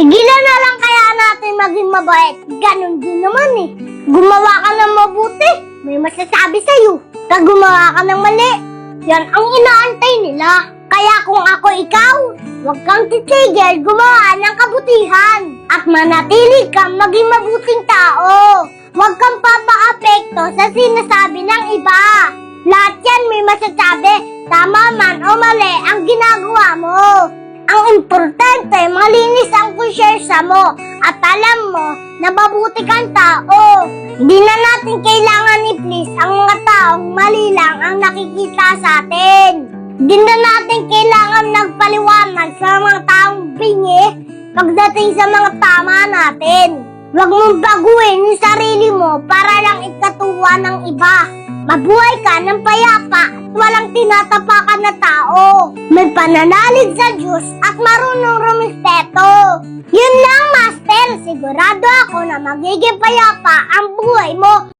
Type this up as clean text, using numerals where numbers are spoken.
Tigilan na lang kaya natin maging mabait. Ganon din naman eh. Gumawa ka ng mabuti, may masasabi sa'yo. Pag gumawa ka ng mali, yan ang inaantay nila. Kaya kung ako ikaw, huwag kang titigil gumawa ng kabutihan. At manatili kang maging mabuting tao. Huwag kang papaapekto sa sinasabi ng iba. Lahat yan may masasabi, tama man o mali ang ginagawa mo. Ang importante, malinis ang konsyensya mo at alam mo na mabuti kang tao. Hindi na natin kailangan i-please ang mga taong mali lang ang nakikita sa atin. Hindi na natin kailangan nagpaliwanag sa mga taong bingi pagdating sa mga tama natin. Huwag mong baguhin yung sarili mo para lang ikatuwa ng iba. Mabuhay ka ng payapa at walang tinatapakan na tao. May pananalig sa Diyos at marunong rumispeto. Yun lang, Master. Sigurado ako na magiging payapa ang buhay mo.